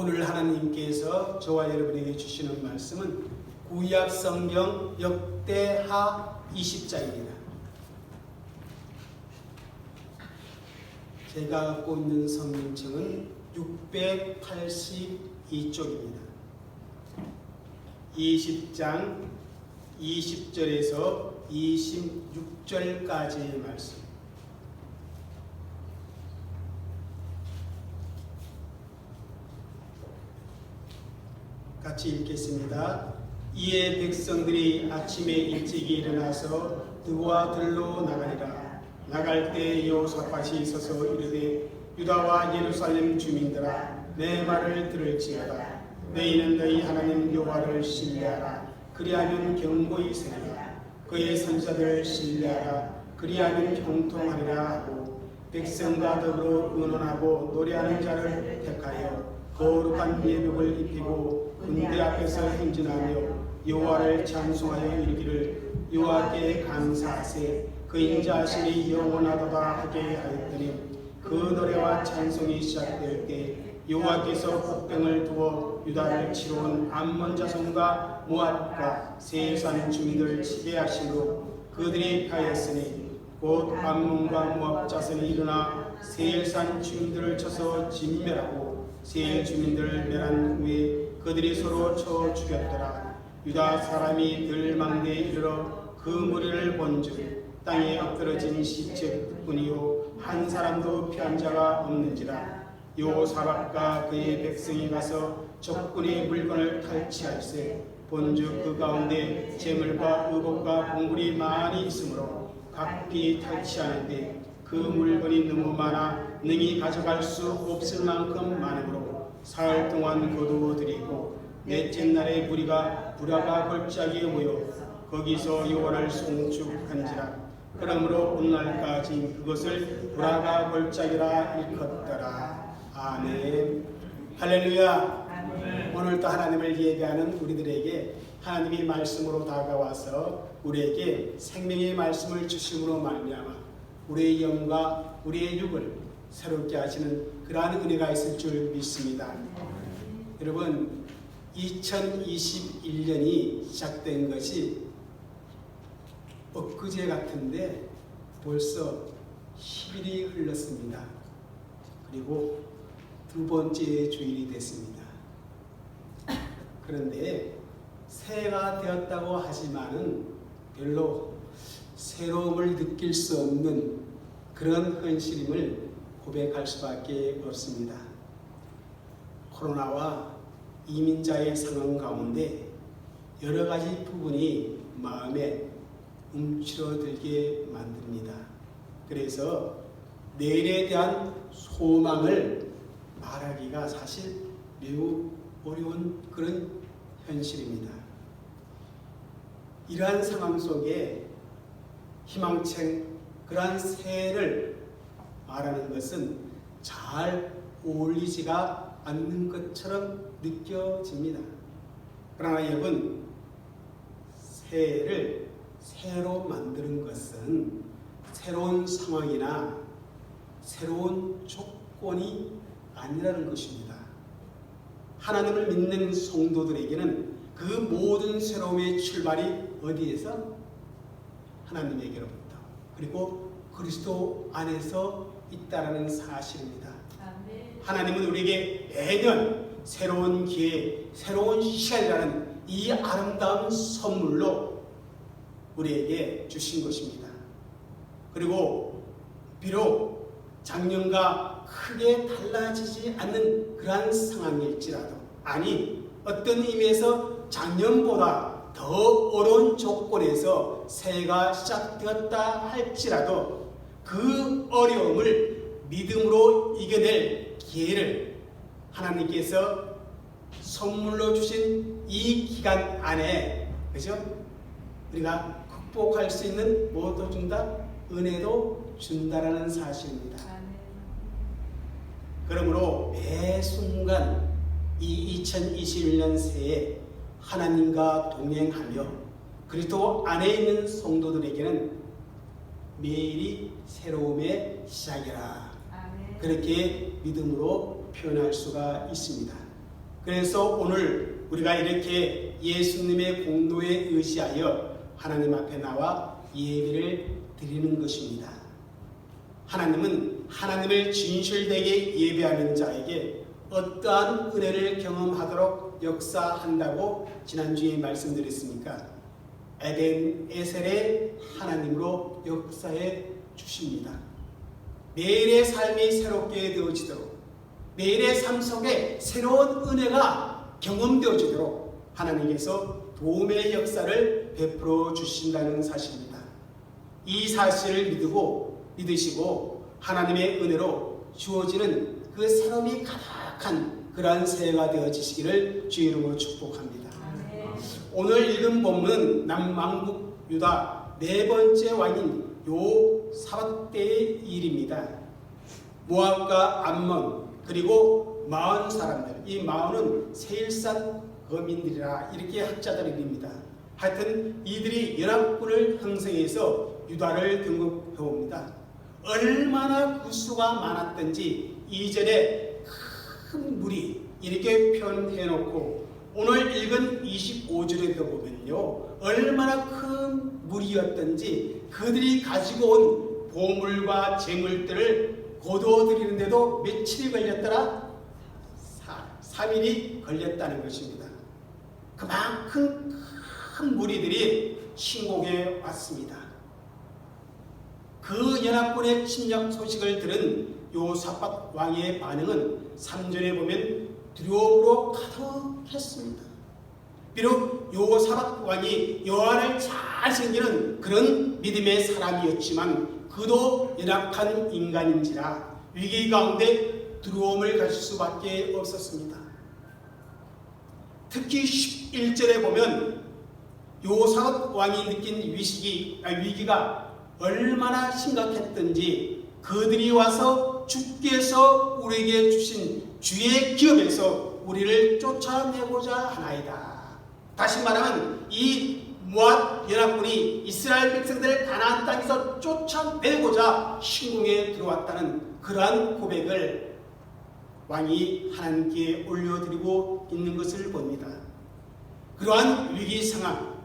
오늘 하나님께서 저와 여러분에게 주시는 말씀은 구약 성경 역대하 20장입니다. 제가 갖고 있는 성경책은 682쪽입니다. 20장 20절에서 26절까지의 말씀. 같이 읽겠습니다. 이에 백성들이 아침에 일찍 일어나서 들과 들로 나가리라. 나갈 때 여호사밧이 서서 이르되 유다와 예루살렘 주민들아 내 말을 들을지어다. 너희는 너희 하나님 여호와를 신뢰하라. 그리하면 경고히 서리라. 그의 선자들을 신뢰하라. 그리하면 형통하리라 하고 백성과 더불어 의논하고 노래하는 자를 택하여 거룩한 예복을 입히고 군대 앞에서 행진하며 여호와를 찬송하여 이르기를 여호와께 감사하세. 그 인자하심이 영원하도다 하게 하였더니 그 노래와 찬송이 시작될 때 여호와께서 복병을 두어 유다를 치러 온 암몬 자손과 모압과 세산 주민들을 치게 하심으로 그들이 패하였으니 곧 암몬과 모압 자손이 일어나 세일산 주민들을 쳐서 진멸하고 세일 주민들을 멸한 후에 그들이 서로 쳐 죽였더라. 유다 사람이 들 망대에 이르러 그 무리를 본즉 땅에 엎드러진 시체뿐이요 한 사람도 피한 자가 없는지라. 여호사밧과 그의 백성이 가서 적군의 물건을 탈취할세 본즉 그 가운데 재물과 의복과 봉물이 많이 있으므로 각기 탈취하는데 그 물건이 너무 많아 능히 가져갈 수 없을 만큼 많으므로 사흘 동안 거두어들이고 넷째 날에 무리가 브라가 골짜기에 모여 거기서 여호와를 송축한지라. 그러므로 오늘날까지 그것을 브라가 골짜기라 일컫더라. 아멘. 할렐루야. 아멘. 오늘도 하나님을 예배하는 우리들에게 하나님이 말씀으로 다가와서 우리에게 생명의 말씀을 주심으로 말미암아 우리의 영과 우리의 육을 새롭게 하시는 그러한 은혜가 있을 줄 믿습니다. 여러분, 2021년이 시작된 것이 엊그제 같은데 벌써 10일이 흘렀습니다. 그리고 두 번째 주일이 됐습니다. 그런데 새해가 되었다고 하지만은 별로 새로움을 느낄 수 없는 그런 현실임을 고백할 수밖에 없습니다. 코로나와 이민자의 상황 가운데 여러 가지 부분이 마음에 움츠러들게 만듭니다. 그래서 내일에 대한 소망을 말하기가 사실 매우 어려운 그런 현실입니다. 이러한 상황 속에 희망찬 그러한 새해를 말하는 것은 잘 어울리지가 않는 것처럼 느껴집니다. 그러나 여러분, 새해를 새로 만드는 것은 새로운 상황이나 새로운 조건이 아니라는 것입니다. 하나님을 믿는 성도들에게는 그 모든 새로움의 출발이 어디에서? 하나님에게로부터 그리고 그리스도 안에서 있다라는 사실입니다. 아멘. 하나님은 우리에게 매년 새로운 기회, 새로운 시간이라는 이 아름다운 선물로 우리에게 주신 것입니다. 그리고 비록 작년과 크게 달라지지 않는 그러한 상황일지라도, 아니 어떤 의미에서 작년보다 더 어려운 조건에서 새해가 시작되었다 할지라도 그 어려움을 믿음으로 이겨낼 기회를 하나님께서 선물로 주신 이 기간 안에, 그죠? 우리가 극복할 수 있는 무엇도 준다? 은혜도 준다라는 사실입니다. 그러므로 매 순간 이 2021년 새해 하나님과 동행하며 그리스도 안에 있는 성도들에게는 매일이 새로움의 시작이라, 그렇게 믿음으로 표현할 수가 있습니다. 그래서 오늘 우리가 이렇게 예수님의 공로에 의지하여 하나님 앞에 나와 예배를 드리는 것입니다. 하나님은 하나님을 진실되게 예배하는 자에게 어떠한 은혜를 경험하도록 역사한다고 지난주에 말씀드렸으니까 에덴 에셀의 하나님으로 역사해 주십니다. 매일의 삶이 새롭게 되어지도록, 매일의 삶 속에 새로운 은혜가 경험되어지도록 하나님께서 도움의 역사를 베풀어 주신다는 사실입니다. 이 사실을 믿으시고 하나님의 은혜로 주어지는 그 새로움이 가득한 그러한 새해가 되어지시기를 주의 이름으로 축복합니다. 오늘 읽은 본문은 남왕국 유다 네 번째 왕인 요사밧 때의 일입니다. 모압과 암몬 그리고 마온 사람들, 이 마온은 세일산 거민들이라 이렇게 학자들이 입니다. 하여튼 이들이 연합군을 형성해서 유다를 등극해옵니다. 얼마나 그 수가 많았던지 이전에 큰 무리 이렇게 표현해놓고 오늘 읽은 25절에도 보면요, 얼마나 큰 무리였던지 그들이 가지고 온 보물과 재물들을 거둬들이는데도 며칠이 걸렸더라? 3일이 걸렸다는 것입니다. 그만큼 큰 무리들이 침공해 왔습니다. 그 연합군의 침략 소식을 들은 요사밧 왕의 반응은 3절에 보면 두려움으로 가득했습니다. 비록 요사밧 왕이 여호와를 잘 섬기는 그런 믿음의 사람이었지만 그도 연약한 인간인지라 위기 가운데 두려움을 가질 수밖에 없었습니다. 특히 11절에 보면 요사밧 왕이 느낀 위기가 얼마나 심각했던지 그들이 와서 주께서 우리에게 주신 주의 기업에서 우리를 쫓아내고자 하나이다. 다시 말하면 이 모압 연합군이 이스라엘 백성들을 가나안 땅에서 쫓아내고자 침공에 들어왔다는 그러한 고백을 왕이 하나님께 올려드리고 있는 것을 봅니다. 그러한 위기 상황,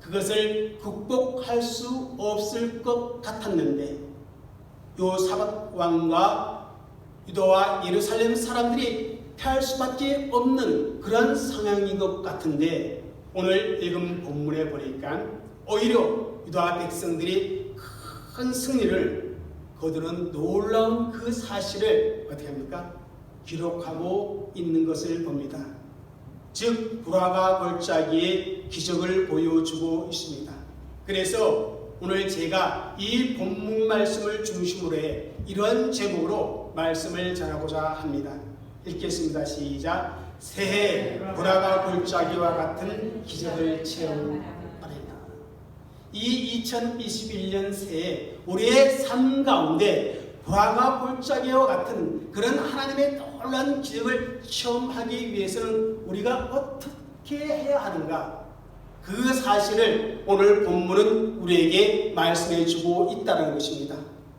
그것을 극복할 수 없을 것 같았는데 요사밧 왕과 유다와 예루살렘 사람들이 피할 수밖에 없는 그런 상황인 것 같은데 오늘 읽은 본문에 보니까 오히려 유다 백성들이 큰 승리를 거두는 놀라운 그 사실을 어떻게 합니까? 기록하고 있는 것을 봅니다. 즉 불화가 골짜기에 기적을 보여주고 있습니다. 그래서 오늘 제가 이 본문 말씀을 중심으로 해 이런 제목으로 말씀을 전하고자 합니다. 읽겠습니다. 시작. 새해 불화가 골짜기와 같은 기적을 체험하리라. 이 2021년 새해 우리의 삶 가운데 불화가 골짜기와 같은 그런 하나님의 놀라운 기적을 체험하기 위해서는 우리가 어떻게 해야 하는가? 그 사실을 오늘 본문은 우리에게 말씀해 주고 있다는 것입니다.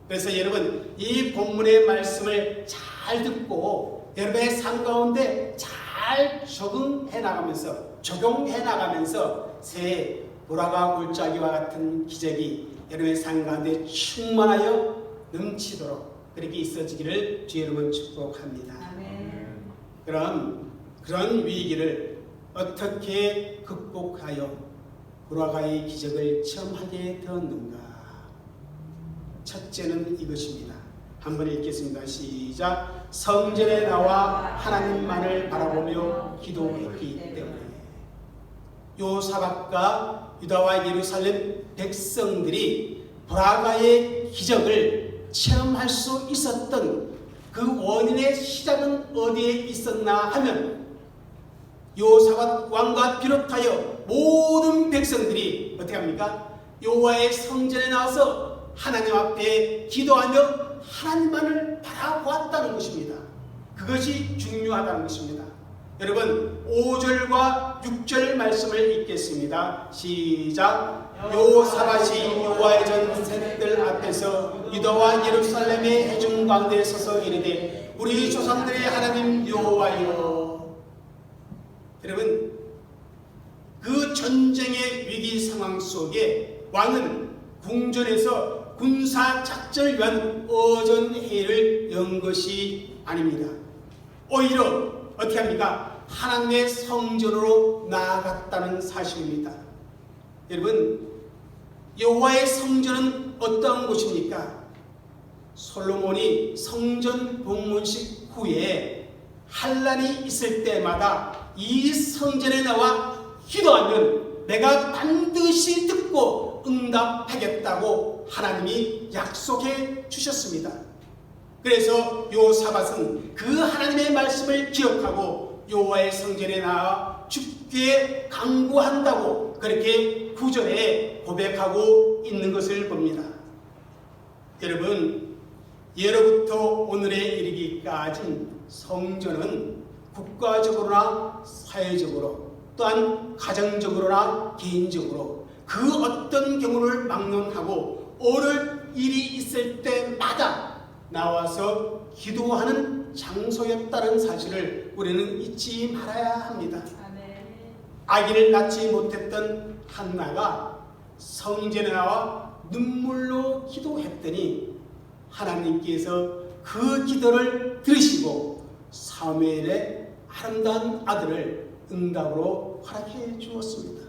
그래서 여러분 이 본문의 말씀을 잘 듣고 여러분의 삶 가운데 잘 적용해 나가면서 새해 보라가 골짜기와 같은 기적이 여러분의 삶 가운데 충만하여 넘치도록 그렇게 있어지기를 주의 이름으로 축복합니다. 아멘. 그럼 그런 위기를 어떻게 극복하여 보라가의 기적을 체험하게 되었는가? 첫째는 이것입니다. 한번 읽겠습니다. 시작. 성전에 나와 하나님만을 바라보며 기도했기 때문에 요사밧과 유다와 예루살렘 백성들이 보라가의 기적을 체험할 수 있었던 그 원인의 시작은 어디에 있었나 하면 요사밧 왕과 비롯하여 모든 백성들이 어떻게 합니까? 여호와의 성전에 나와서 하나님 앞에 기도하며 하나님만을 바라보았다는 것입니다. 그것이 중요하다는 것입니다. 여러분 5절과 6절 말씀을 읽겠습니다. 시작. 요사밧이 여호와의 전색들 앞에서 유다와 예루살렘의 회중 가운데 서서 이르되 우리 조상들의 하나님 여호와여. 여러분, 그 전쟁의 위기 상황 속에 왕은 궁전에서 군사 작전을 위한 어전회의를 연 것이 아닙니다. 오히려 어떻게 합니까? 하나님의 성전으로 나아갔다는 사실입니다. 여러분, 여호와의 성전은 어떠한 곳입니까? 솔로몬이 성전 봉헌식 후에 환난이 있을 때마다 이 성전에 나와 기도하면 내가 반드시 듣고 응답하겠다고 하나님이 약속해 주셨습니다. 그래서 요사밧은 그 하나님의 말씀을 기억하고 여호와의 성전에 나와 주께 간구한다고 그렇게 구절에 고백하고 있는 것을 봅니다. 여러분, 예로부터 오늘에 이르기까지 성전은 국가적으로나 사회적으로 또한 가정적으로나 개인적으로 그 어떤 경우를 막론하고 어려울 일이 있을 때마다 나와서 기도하는 장소였다는 사실을 우리는 잊지 말아야 합니다. 아기를 낳지 못했던 한나가 성전에 나와 눈물로 기도했더니 하나님께서 그 기도를 들으시고 사무엘의 아름다운 아들을 응답으로 허락해 주었습니다.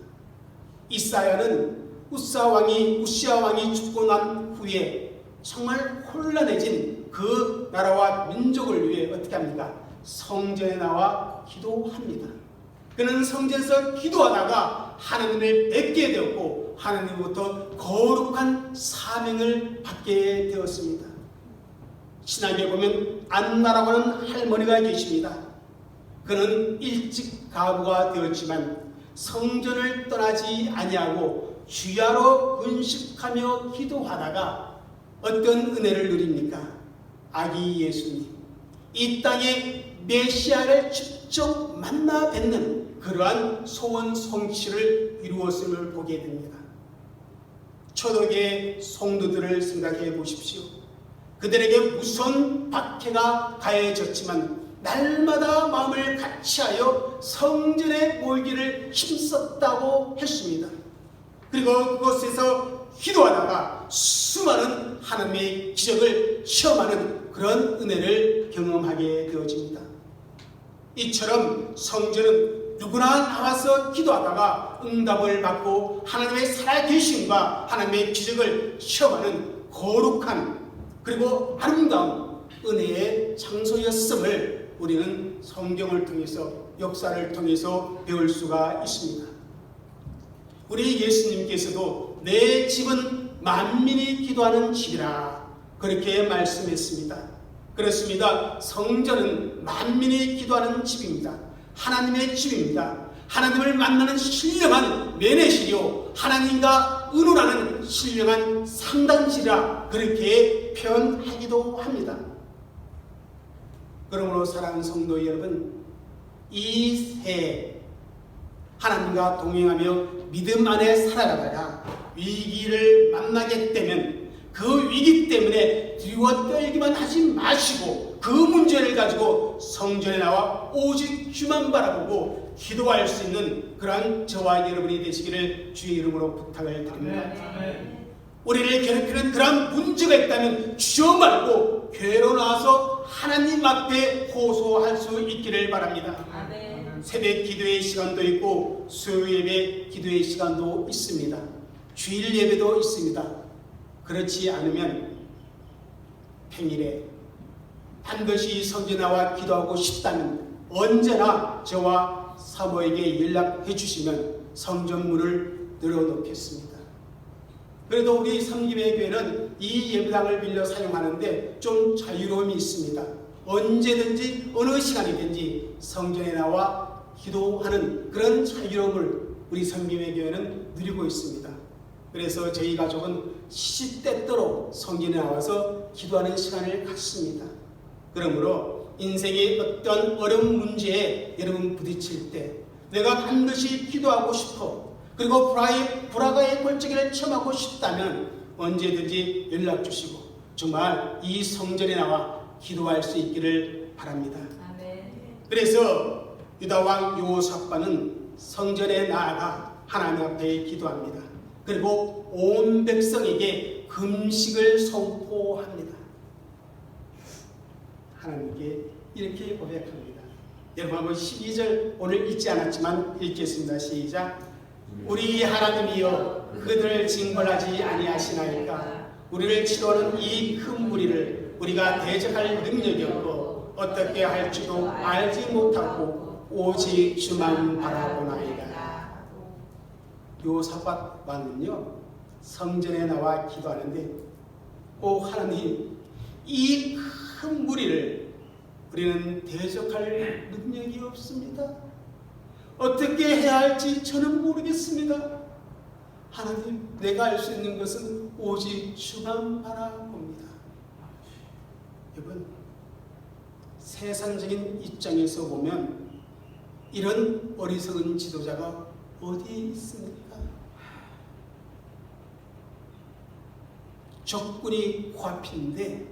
이사야는 우시아 왕이 죽고 난 후에 정말 혼란해진 그 나라와 민족을 위해 어떻게 합니까? 성전에 나와 기도합니다. 그는 성전에서 기도하다가 하나님을 뵙게 되었고 하나님으로부터 거룩한 사명을 받게 되었습니다. 신학에 보면 안나라고 하는 할머니가 계십니다. 그는 일찍 가부가 되었지만 성전을 떠나지 아니하고 주야로 금식하며 기도하다가 어떤 은혜를 누립니까? 아기 예수님, 이 땅에 메시아를 직접 만나 뵙는 그러한 소원 성취를 이루었음을 보게 됩니다. 초대교회 성도들을 생각해 보십시오. 그들에게 무서운 박해가 가해졌지만 날마다 마음을 같이하여 성전에 모이기를 힘썼다고 했습니다. 그리고 그곳에서 기도하다가 수많은 하나님의 기적을 체험하는 그런 은혜를 경험하게 되어집니다. 이처럼 성전은 누구나 나와서 기도하다가 응답을 받고 하나님의 살아계심과 하나님의 기적을 체험하는 거룩한 그리고 아름다운 은혜의 장소였음을 우리는 성경을 통해서 역사를 통해서 배울 수가 있습니다. 우리 예수님께서도 내 집은 만민이 기도하는 집이라 그렇게 말씀했습니다. 그렇습니다. 성전은 만민이 기도하는 집입니다. 하나님의 집입니다. 하나님을 만나는 신령한 매내시요 하나님과 의논하는 신령한 상담실이라 그렇게 표현하기도 합니다. 그러므로 사랑하는 성도 여러분, 이 새해 하나님과 동행하며 믿음 안에 살아가다가 위기를 만나게 되면 그 위기 때문에 두려워 떨기만 하지 마시고 그 문제를 가지고 성전에 나와 오직 주만 바라보고 기도할 수 있는 그러한 저와 여러분이 되시기를 주의 이름으로 부탁을 드립니다. 우리를 괴롭히는 그러한 문제가 있다면 주저 말고 괴로 나와서 하나님 앞에 호소할 수 있기를 바랍니다. 새벽 기도의 시간도 있고 수요일 예배 기도의 시간도 있습니다. 주일 예배도 있습니다. 그렇지 않으면 평일에 반드시 성전에 나와 기도하고 싶다면 언제나 저와 사모에게 연락해 주시면 성전문을 열어놓겠습니다. 그래도 우리 섬김의 교회는 이 예배당을 빌려 사용하는데 좀 자유로움이 있습니다. 언제든지 어느 시간이든지 성전에 나와 기도하는 그런 자유로움을 우리 섬김의 교회는 누리고 있습니다. 그래서 저희 가족은 시시때때로 성전에 나와서 기도하는 시간을 갖습니다. 그러므로 인생의 어떤 어려운 문제에 여러분 부딪힐 때 내가 반드시 기도하고 싶어 그리고 불화가의 골짜기를 체험하고 싶다면 언제든지 연락 주시고 정말 이 성전에 나와 기도할 수 있기를 바랍니다. 그래서 유다 왕 여호사밧은 성전에 나아가 하나님 앞에 기도합니다. 그리고 온 백성에게 금식을 선포합니다. 하나님께 이렇게 고백합니다. 여러분 한번 12절 오늘 읽지 않았지만 읽겠습니다. 시작. 우리 하나님이여 그들을 징벌하지 아니하시나이까. 우리를 치료하는 이 큰 무리를 우리가 대적할 능력이 없고 어떻게 할지도 알지 못하고 오직 주만 바라보나이다. 여호사밧 왕은요 성전에 나와 기도하는데 하나님 이 큰 무리를 우리는 대적할 능력이 없습니다. 어떻게 해야 할지 저는 모르겠습니다. 하나님, 내가 알 수 있는 것은 오직 주만 바라봅니다. 여러분, 세상적인 입장에서 보면 이런 어리석은 지도자가 어디에 있습니까? 적군이 코앞인데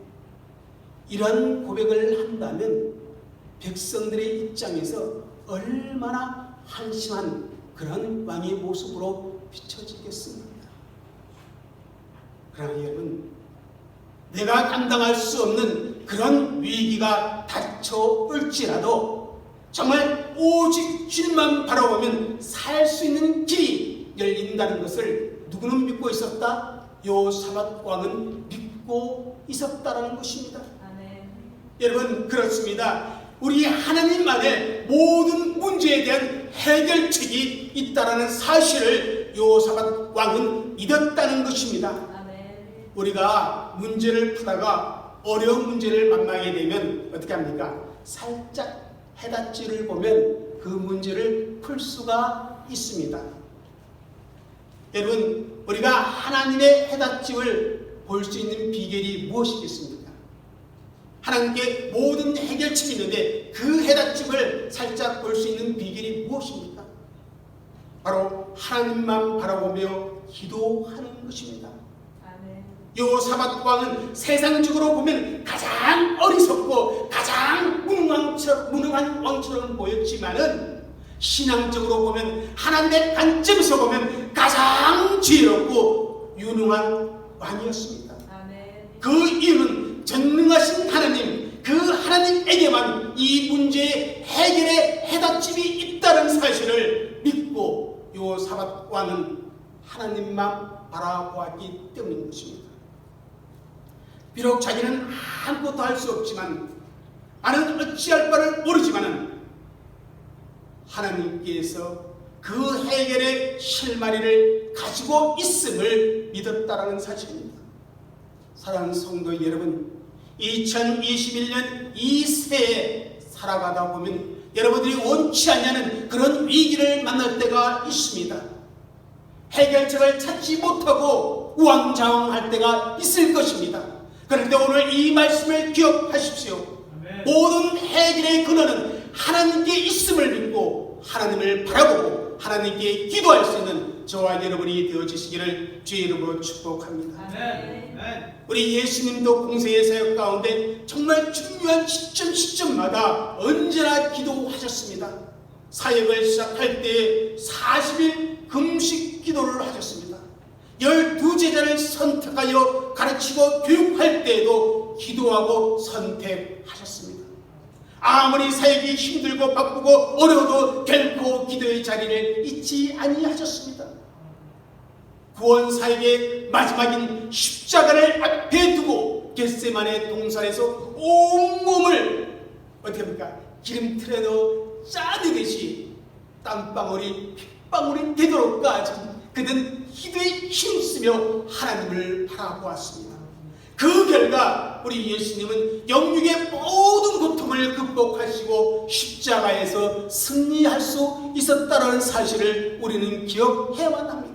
이런 고백을 한다면 백성들의 입장에서 얼마나 한심한 그런 왕의 모습으로 비춰지겠습니까? 그러나 여러분, 내가 감당할 수 없는 그런 위기가 닥쳐올지라도 정말 오직 주님만 바라보면 살 수 있는 길이 열린다는 것을 누구는 믿고 있었다? 여호사밧 왕은 믿고 있었다라는 것입니다. 아멘. 여러분, 그렇습니다. 우리 하나님만의 모든 문제에 대한 해결책이 있다라는 사실을 여호사밧 왕은 믿었다는 것입니다. 아멘. 우리가 문제를 푸다가 어려운 문제를 만나게 되면 어떻게 합니까? 살짝 해답지를 보면 그 문제를 풀 수가 있습니다. 여러분, 우리가 하나님의 해답지를 볼 수 있는 비결이 무엇이겠습니까? 하나님께 모든 해결책이 있는데 그 해답집을 살짝 볼 수 있는 비결이 무엇입니까? 바로 하나님만 바라보며 기도하는 것입니다. 여호사밧 왕은 세상적으로 보면 가장 어리석고 가장 무능한 왕처럼 보였지만은 신앙적으로 보면 하나님의 관점에서 보면 가장 지혜롭고 유능한 왕이었습니다. 그 이유는 전능하신 하나님, 그 하나님에게만 이 문제의 해결의 해답집이 있다는 사실을 믿고 여호사밧 왕은 하나님만 바라보았기 때문인 것입니다. 비록 자기는 아무것도 할 수 없지만, 나는 어찌할 바를 모르지만은 하나님께서 그 해결의 실마리를 가지고 있음을 믿었다라는 사실입니다. 사랑하는 성도 여러분, 2021년 이 새해 살아가다 보면 여러분들이 원치 않냐는 그런 위기를 만날 때가 있습니다. 해결책을 찾지 못하고 우왕좌왕할 때가 있을 것입니다. 그런데 오늘 이 말씀을 기억하십시오. 아멘. 모든 해결의 근원은 하나님께 있음을 믿고 하나님을 바라보고 하나님께 기도할 수 있는 저와 여러분이 되어주시기를 주의 이름으로 축복합니다. 아멘. 우리 예수님도 공생의 사역 가운데 정말 중요한 시점마다 언제나 기도하셨습니다. 사역을 시작할 때 40일 금식 기도를 하셨습니다. 12제자를 선택하여 가르치고 교육할 때에도 기도하고 선택하셨습니다. 아무리 사역이 힘들고 바쁘고 어려워도 결코 기도의 자리를 잊지 아니하셨습니다. 구원 사역의 마지막인 십자가를 앞에 두고 겟세마네 동산에서 온몸을 어떻게 합니까? 기름틀에 넣어 짜내듯이 땀방울이 핏방울이 되도록까지 그는 기도에 힘쓰며 하나님을 바라보았습니다. 그 결과 우리 예수님은 영육의 모든 고통을 극복하시고 십자가에서 승리할 수 있었다는 사실을 우리는 기억해야만 합니다.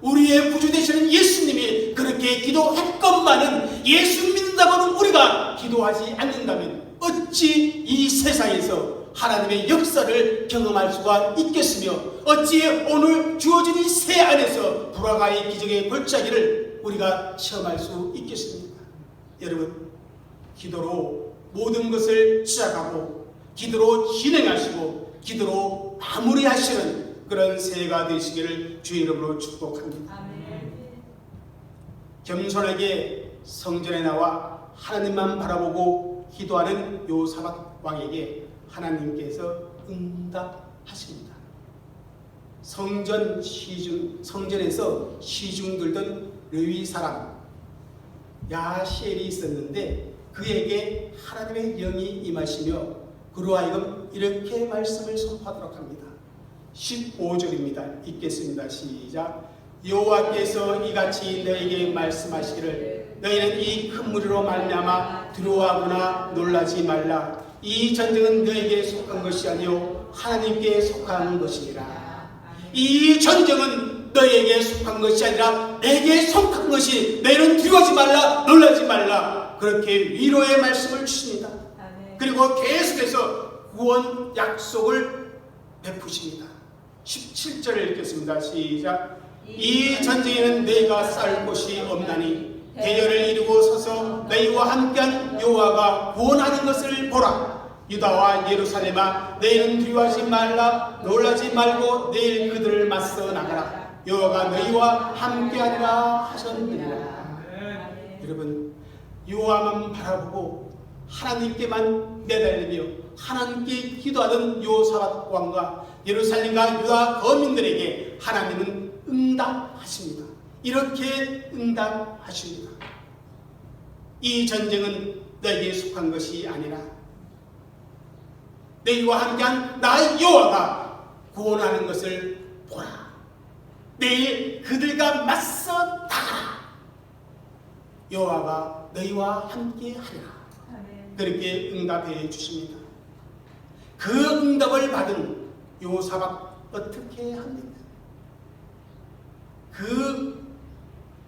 우리의 구주 되시는 예수님이 그렇게 기도했건만은 예수 믿는다고는 우리가 기도하지 않는다면 어찌 이 세상에서 하나님의 역사를 경험할 수가 있겠으며 어찌 오늘 주어진 이 새 안에서 불화가의 기적의 골짜기를 우리가 체험할 수 있겠습니까? 여러분, 기도로 모든 것을 시작하고 기도로 진행하시고 기도로 마무리하시는 그런 새해가 되시기를 주의 이름으로 축복합니다. 겸손하게 성전에 나와 하나님만 바라보고 기도하는 요사밧 왕에게 하나님께서 응답하십니다. 성전에서 시중 들던 레위 사람 야시엘이 있었는데 그에게 하나님의 영이 임하시며 그로 하여금 이렇게 말씀을 선포하도록 합니다. 15절입니다. 읽겠습니다. 시작. 여호와께서 이같이 너에게 말씀하시기를 너희는 이 큰 무리로 말미암아 두려워하거나 놀라지 말라. 이 전쟁은 너에게 속한 것이 아니요 하나님께 속한 것이니라. 이 전쟁은 너에게 속한 것이 아니라 내게 속한 것이, 너희는 두려워하지 말라, 놀라지 말라. 그렇게 위로의 말씀을 주십니다. 그리고 계속해서 구원 약속을 베푸십니다. 17절을 읽겠습니다. 시작. 이 전쟁에는 너희가 싸울 곳이 없나니 대열을 이루고 서서 너희와 함께한 여호와가 구원하는 것을 보라. 유다와 예루살렘아 너희는 두려워하지 말라, 놀라지 말고 내일 그들을 맞서 나가라. 여호와가 너희와 함께하리라 하셨느니라. 여러분, 여호와만 바라보고 하나님께만 매달리며 하나님께 기도하던 요사밧 왕과 예루살렘과 유다 거민들에게 하나님은 응답하십니다. 이렇게 응답하십니다. 이 전쟁은 너에게 속한 것이 아니라 너희와 함께한 나 여호와가 구원하는 것을 보라. 내일 그들과 맞서 나가라. 여호와가 너희와 함께하리라. 그렇게 응답해 주십니다. 그 응답을 받은 요사밧 어떻게 합니까? 그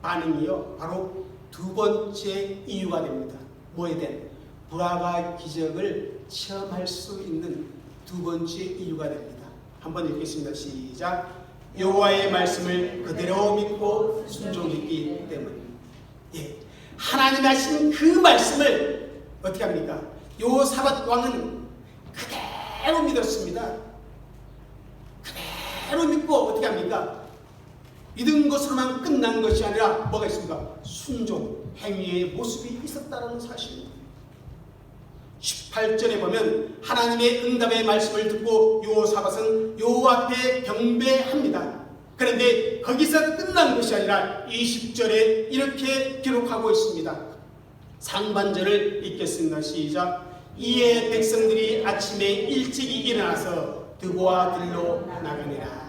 반응이요 바로 두 번째 이유가 됩니다. 뭐에 대한 불화가 기적을 체험할 수 있는 두 번째 이유가 됩니다. 한번 읽겠습니다. 시작. 여호와의 말씀을 그대로 믿고 순종했기 때문입니다. 하나님이 하신 그 말씀을 어떻게 합니까? 요사밧 왕은 그대로 믿었습니다. 그대로 믿고 어떻게 합니까? 믿은 것으로만 끝난 것이 아니라 뭐가 있습니까? 순종, 행위의 모습이 있었다는 사실입니다. 18절에 보면 하나님의 응답의 말씀을 듣고 요사밧은 여호와 앞에 경배합니다. 그런데 거기서 끝난 것이 아니라 20절에 이렇게 기록하고 있습니다. 상반절을 읽겠습니다. 시작. 이에 백성들이 아침에 일찍이 일어나서 드고와 들로 나가니라.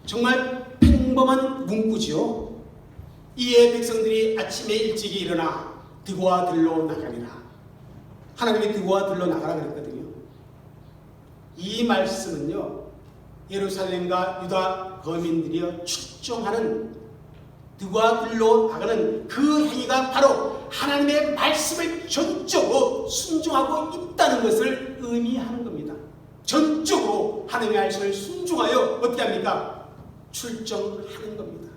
정말 평범한 문구지요. 이에 백성들이 아침에 일찍이 일어나 드고와 들로 나가니라. 하나님이 드고와 들로 나가라 그랬거든요. 이 말씀은요 예루살렘과 유다 거민들이 출정하는 드고와 들로 나가는 그 행위가 바로 하나님의 말씀을 전적으로 순종하고 있다는 것을 의미하는 겁니다. 전적으로 하나님의 말씀을 순종하여 어떻게 합니까? 출정하는 겁니다.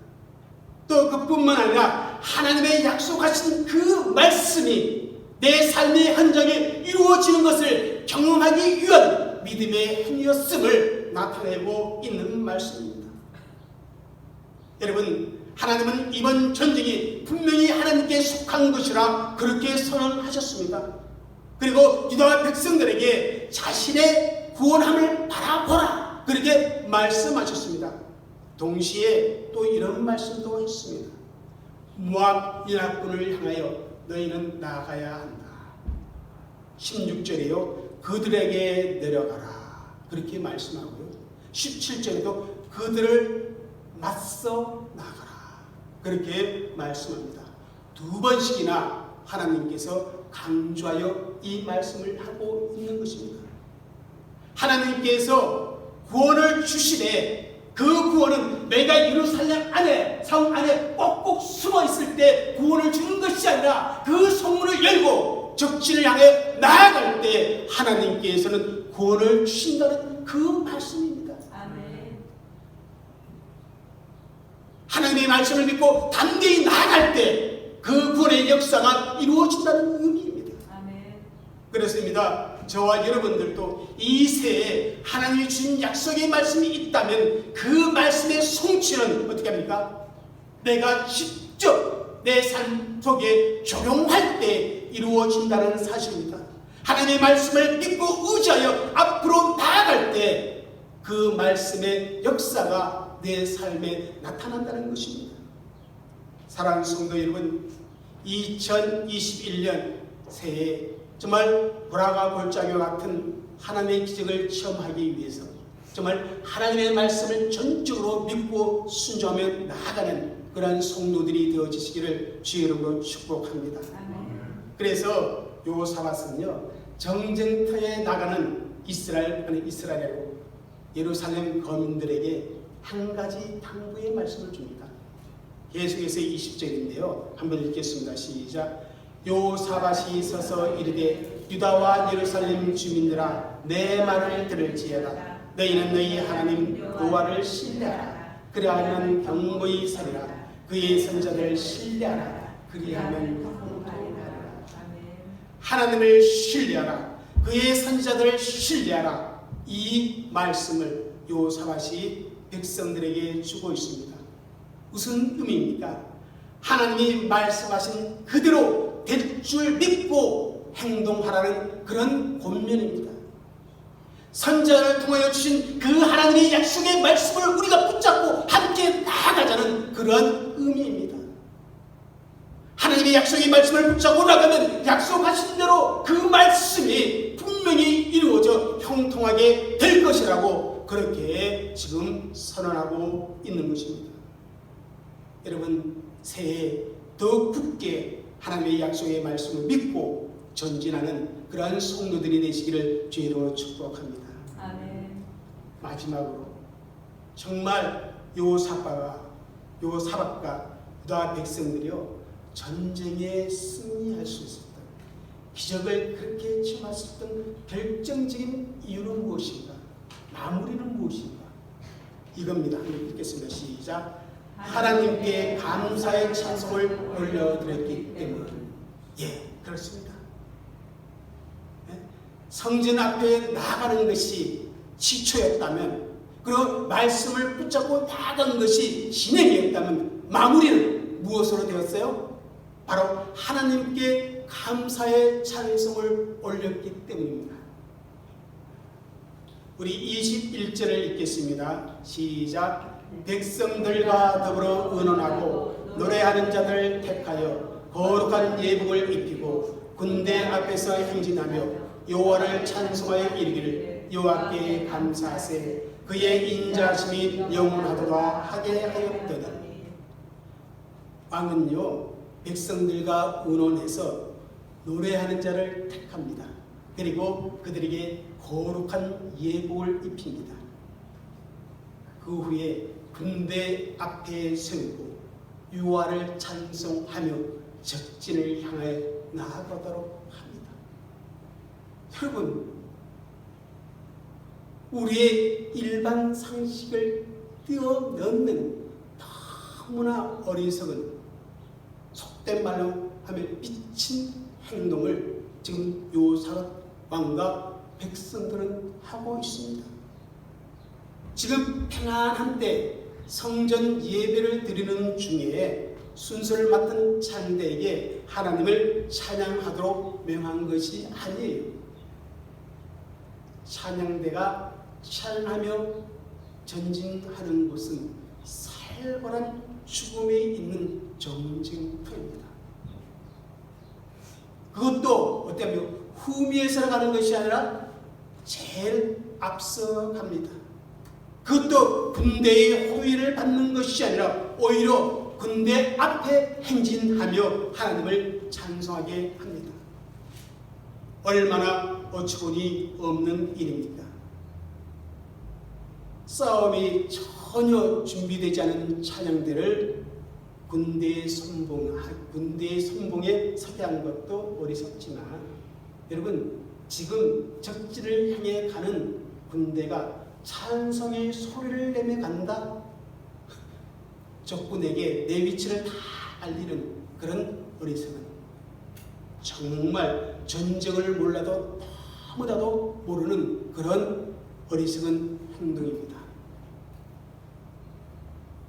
또 그뿐만 아니라 하나님의 약속하신 그 말씀이 내 삶의 현장에 이루어지는 것을 경험하기 위한 믿음의 행위였음을 나타내고 있는 말씀입니다. 여러분, 하나님은 이번 전쟁이 분명히 하나님께 속한 것이라 그렇게 선언하셨습니다. 그리고 유다 백성들에게 자신의 구원함을 바라보라 그렇게 말씀하셨습니다. 동시에 또 이런 말씀도 했습니다. 모압 연합군을 향하여 너희는 나가야 한다. 16절에요. 그들에게 내려가라. 그렇게 말씀하고요. 17절에도 그들을 맞서 나가라. 그렇게 말씀합니다. 두 번씩이나 하나님께서 강조하여 이 말씀을 하고 있는 것입니다. 하나님께서 구원을 주시되 그 구원은 내가 예루살렘 안에, 성 안에 꼭꼭 숨어 있을 때 구원을 주는 것이 아니라 그 성문을 열고 적진을 향해 나아갈 때 하나님께서는 구원을 주신다는 그 말씀입니다. 아멘. 하나님의 말씀을 믿고 담대히 나아갈 때 그 구원의 역사가 이루어진다는 의미입니다. 아멘. 그렇습니다. 저와 여러분들도 이 새해 하나님이 주신 약속의 말씀이 있다면 그 말씀의 성취는 어떻게 합니까? 내가 직접 내 삶 속에 적용할 때 이루어진다는 사실입니다. 하나님의 말씀을 믿고 의지하여 앞으로 나아갈 때 그 말씀의 역사가 내 삶에 나타난다는 것입니다. 사랑하는 성도 여러분, 2021년 새해 정말 보라가 골짜기와 같은 하나님의 기적을 체험하기 위해서 정말 하나님의 말씀을 전적으로 믿고 순종하며 나아가는 그러한 성도들이 되어지시기를 주의 이름으로 축복합니다. 그래서 요사밧은요, 정쟁터에 나가는 이스라엘이고 예루살렘 거민들에게 한 가지 당부의 말씀을 줍니다. 계속해서 20절인데요. 한번 읽겠습니다. 시작. 요사밧이 서서 이르되 유다와 예루살렘 주민들아 내 말을 들을지어다. 너희는 너희 하나님 여호와를 신뢰하라. 그리하면 경고히 서리라. 그의 선자들을 신뢰하라. 그리하면 형통하리라. 하나님을 신뢰하라. 그의 선자들을 신뢰하라. 이 말씀을 요사밧이 백성들에게 주고 있습니다. 무슨 의미입니까? 하나님이 말씀하신 그대로 될 줄 믿고 행동하라는 그런 권면입니다. 선자를 통하여 주신 그 하나님의 약속의 말씀을 우리가 붙잡고 함께 나아가자는 그런 의미입니다. 하나님의 약속의 말씀을 붙잡고 나가면 약속하신 대로 그 말씀이 분명히 이루어져 형통하게 될 것이라고 그렇게 지금 선언하고 있는 것입니다. 여러분, 새해 더 굳게 하나님의 약속의 말씀을 믿고 전진하는 그러한 성도들이 되시기를 주의로 축복합니다. 아멘. 마지막으로 정말 요사밧과 유다 백성들이요 전쟁에 승리할 수 있었던 기적을 그렇게 체험할 수 있었던 결정적인 이유는 무엇인가? 마무리는 무엇인가? 이겁니다. 한번 읽겠습니다. 시작. 하나님께 감사의 찬송을 올려드렸기 때문에. 예, 그렇습니다. 성전 앞에 나아가는 것이 지초였다면, 그리고 말씀을 붙잡고 나아가는 것이 진행이었다면 마무리는 무엇으로 되었어요? 바로 하나님께 감사의 찬송을 올렸기 때문입니다. 우리 21절을 읽겠습니다. 시작. 백성들과 더불어 의논하고 노래하는 자들 택하여 거룩한 예복을 입히고 군대 앞에서 행진하며 여호와를 찬송하여 이르기를 여호와께 감사하세 그의 인자심이 영원하도다 하게 하였더니. 왕은요 백성들과 의논해서 노래하는 자를 택합니다. 그리고 그들에게 거룩한 예복을 입힙니다. 그 후에 군대 앞에 세우고 여호와를 찬송하며 적진을 향해 나아가도록 합니다. 여러분, 우리의 일반 상식을 뛰어넘는 너무나 어리석은, 속된 말로 하면 미친 행동을 지금 요사밧 왕과 백성들은 하고 있습니다. 지금 평안한데 성전 예배를 드리는 중에 순서를 맡은 찬양대에게 하나님을 찬양하도록 명한 것이 아니에요. 찬양대가 찬양하며 전진하는 곳은 살벌한 죽음에 있는 정징터입니다. 그것도 어때요? 후미에서 가는 것이 아니라 제일 앞서 갑니다. 그것도 군대의 호위를 받는 것이 아니라 오히려 군대 앞에 행진하며 하나님을 찬송하게 합니다. 얼마나 어처구니 없는 일입니까? 싸움이 전혀 준비되지 않은 찬양대를 군대의 선봉에 서게 한 것도 어리석지만, 여러분, 지금 적지를 향해 가는 군대가 찬송의 소리를 내며 간다? 적군에게 내 위치를 다 알리는 그런 어리석은, 정말 전쟁을 몰라도 아무나도 모르는 그런 어리석은 행동입니다.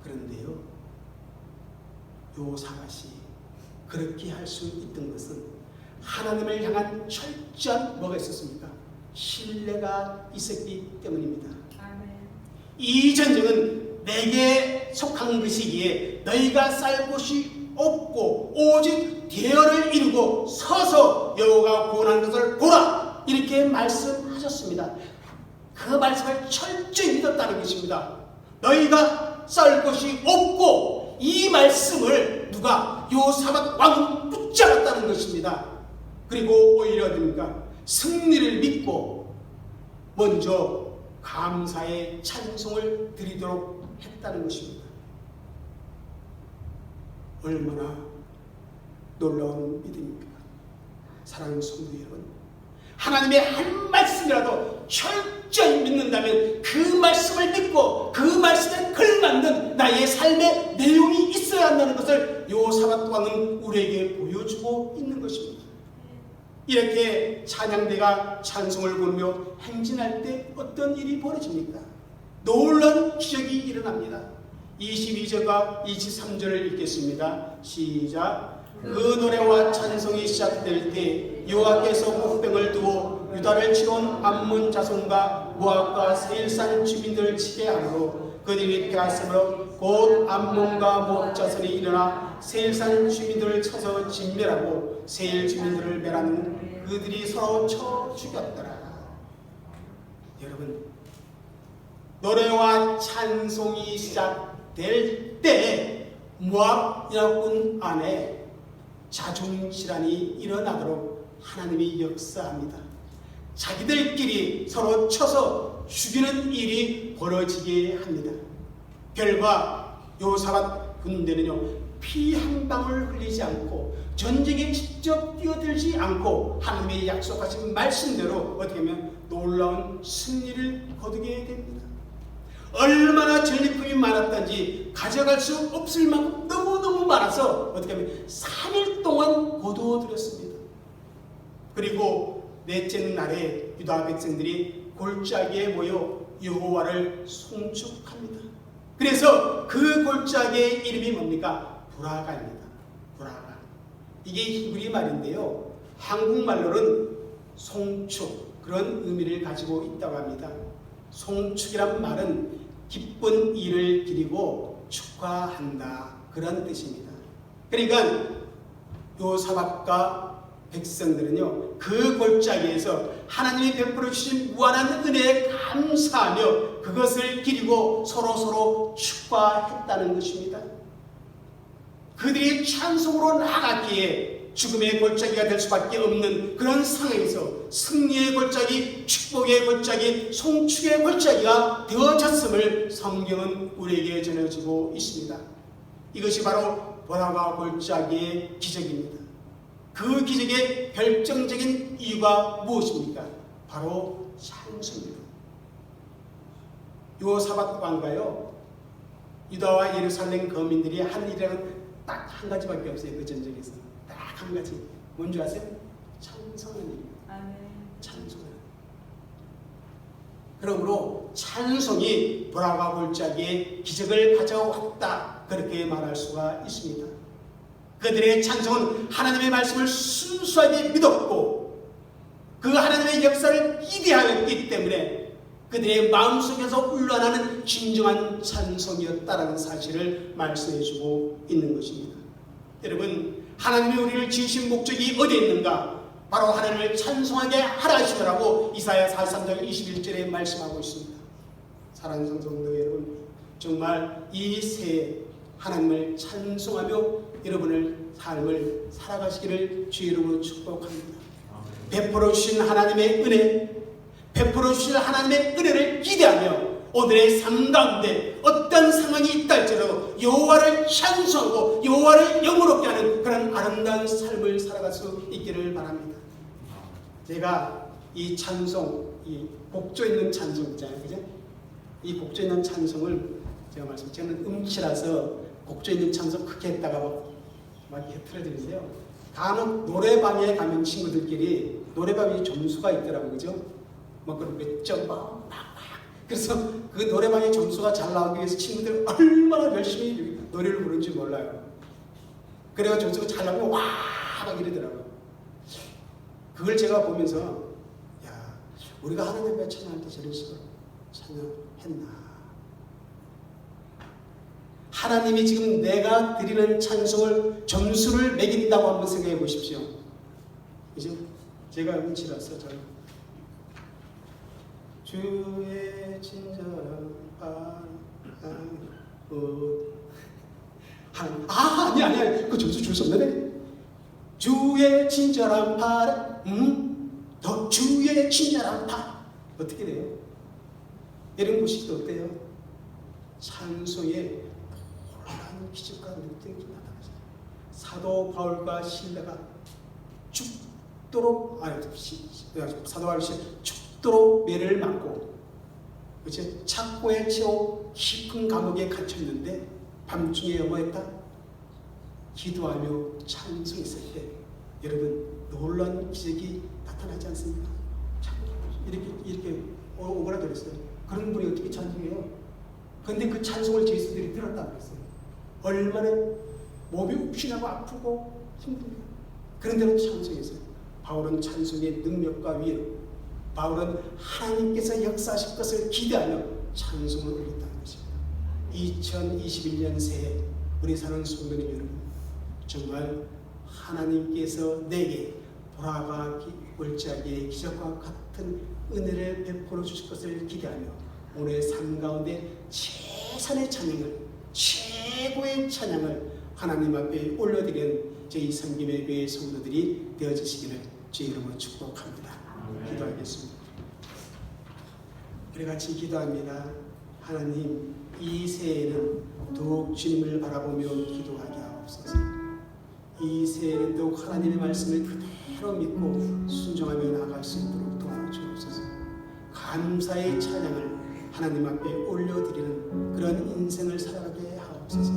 그런데요, 요사밧이 그렇게 할 수 있던 것은 하나님을 향한 철저한 뭐가 있었습니까? 신뢰가 있었기 때문입니다. 이 전쟁은 내게 속한 것이기에 너희가 쌀 곳이 없고 오직 대열을 이루고 서서 여호와가 구원한 것을 보라, 이렇게 말씀하셨습니다. 그 말씀을 철저히 믿었다는 것입니다. 너희가 쌀 곳이 없고, 이 말씀을 누가? 요사밧 왕은 붙잡았다는 것입니다. 그리고 오히려 됩니까? 승리를 믿고 먼저 감사의 찬송을 드리도록 했다는 것입니다. 얼마나 놀라운 믿음입니까? 사랑하는 성도 여러분, 하나님의 한 말씀이라도 철저히 믿는다면 그 말씀을 믿고 그 말씀에 걸맞는 나의 삶의 내용이 있어야 한다는 것을 요사밧 왕은 우리에게 보여주고 있는 것입니다. 이렇게 찬양대가 찬송을 부르며 행진할 때 어떤 일이 벌어집니까? 놀라운 기적이 일어납니다. 22절과 23절을 읽겠습니다. 시작. 그 노래와 찬송이 시작될 때 여호와께서 목병을 두어 유다를 치러온 암몬 자손과 모압과 세일산 주민들을 치게 하므로 그들이 빼앗음으로 곧 암몬과 모압 자손이 일어나 세일산 주민들을 쳐서 진멸하고 세일 주민들을 멸하는 그들이 서로 쳐 죽였더라. 여러분, 노래와 찬송이 시작될 때 모압 연합군 안에 자중질환이 일어나도록 하나님이 역사합니다. 자기들끼리 서로 쳐서 죽이는 일이 벌어지게 합니다. 결과 요사밧 군대는요, 피 한 방울 흘리지 않고 전쟁에 직접 뛰어들지 않고 하나님의 약속하신 말씀대로 어떻게 하면 놀라운 승리를 거두게 됩니다. 얼마나 전리품이 많았던지 가져갈 수 없을 만큼 너무너무 많아서 어떻게 하면 3일 동안 거두어들였습니다. 그리고 넷째 날에 유다 백성들이 골짜기에 모여 여호와를 송축합니다. 그래서 그 골짜기의 이름이 뭡니까? 브라가입니다. 브라가. 이게 히브리 말인데요, 한국말로는 송축, 그런 의미를 가지고 있다고 합니다. 송축이란 말은 기쁜 일을 기리고 축하한다, 그런 뜻입니다. 그러니까 요사밧과 백성들은요, 그 골짜기에서 하나님이 베풀어 주신 무한한 은혜에 감사하며 그것을 기리고 서로 축하했다는 것입니다. 그들이 찬송으로 나아갔기에 죽음의 골짜기가 될 수밖에 없는 그런 상황에서 승리의 골짜기, 축복의 골짜기, 송축의 골짜기가 되어졌음을 성경은 우리에게 전해주고 있습니다. 이것이 바로 브라가 골짜기의 기적입니다. 그 기적의 결정적인 이유가 무엇입니까? 바로 찬송입니다. 요사밧 왕과요, 유다와 예루살렘 거민들이 한 일은 딱 한 가지밖에 없어요. 그 전쟁에서 딱 한 가지. 뭔지 아세요? 찬송하는 일입니다. 찬송하는. 그러므로 찬송이 브라가 골짜기에 기적을 가져왔다, 그렇게 말할 수가 있습니다. 그들의 찬송은 하나님의 말씀을 순수하게 믿었고 그 하나님의 역사를 기대하였기 때문에 그들의 마음속에서 울러나는 진정한 찬송이었다라는 사실을 말씀해주고 있는 것입니다. 여러분, 하나님이 우리를 지으신 목적이 어디에 있는가? 바로 하나님을 찬송하게 하라 하시더라고 이사야 43장 21절에 말씀하고 있습니다. 사랑하는 성도 여러분, 정말 이 새해 하나님을 찬송하며 여러분의 삶을 살아가시기를 주의 이름으로 축복합니다. 베풀어 주신 하나님의 은혜, 베풀어 주신 하나님의 은혜를 기대하며 오늘의 삶 가운데 어떤 상황이 있다 할지라도 여호와를 찬송하고 여호와를 영원롭게 하는 그런 아름다운 삶을 살아갈 수 있기를 바랍니다. 제가 이 찬송, 이 곡조 있는 찬송 있잖아요, 그죠? 이 곡조 있는 찬송을 제가 저는 음치라서 곡조 있는 찬송 크게 했다가 막 이렇게 틀어드리는데요. 간혹 노래방에 가면 친구들끼리 노래방에 점수가 있더라고요. 그죠? 막 그런 몇 점 막. 그래서 그 노래방의 점수가 잘 나오기 위해서 친구들 얼마나 열심히 노래를 부르는지 몰라요. 그래가 점수가 잘 나오면 와! 막 이러더라고요. 그걸 제가 보면서 야, 우리가 하나님 앞에 찬양할 때 저런 식으로 찬양했나? 하나님이 지금 내가 드리는 찬송을 점수를 매긴다고 한번 생각해 보십시오. 이제 제가 음치라서 저는 주의 친절한 바람 아니 그 점수 줄 수 없네. 주의 친절한 바람 더 주의 친절한 바람 어떻게 돼요? 이런 것이 어때요? 찬송에 놀라운 기적과 능력이 나타나죠. 사도 바울과 실라가 죽도록 사도 바울이 죽도록 매를 맞고 그치? 착고에 채워 깊은 감옥에 갇혔는데 밤중에 뭐했다? 기도하며 찬송했을 때 여러분 놀라운 기적이 나타나지 않습니까? 이렇게 오그라들었어요. 그런 분이 어떻게 찬송해요? 그런데 그 찬송을 제수들이 들었다고 했어요. 얼마나 몸이 욱신하고 아프고 힘들어요. 그런데도 찬송했어요. 바울은 찬송의 능력과 위로 바울은 하나님께서 역사하실 것을 기대하며 찬송을 올렸다는 것입니다. 2021년 새해 우리 사는 성도님 여러분, 정말 하나님께서 내게 보라가 골짜기의 기적과 같은 은혜를 베풀어 주실 것을 기대하며 오늘 삶 가운데 최선의 찬양을, 최고의 찬양을 하나님 앞에 올려드리는 저희 성김의 교회 성도들이 되어주시기를 주의 이름으로 축복합니다. 기도하겠습니다. 우리 같이 기도합니다. 하나님, 이 새해에는 더욱 주님을 바라보며 기도하게 하옵소서. 이 새해에는 더욱 하나님의 말씀을 그대로 믿고 순종하며 나아갈 수 있도록 도와주옵소서. 감사의 찬양을 하나님 앞에 올려드리는 그런 인생을 살아가게 하옵소서.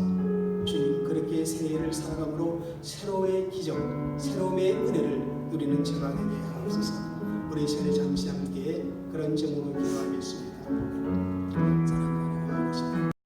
주님, 그렇게 새해를 살아감으로 새로움의 기적, 새로움의 은혜를 누리는 제가 되게 하옵소서. 우리 시간에 잠시 함께 그런 점으로 기도하겠습니다.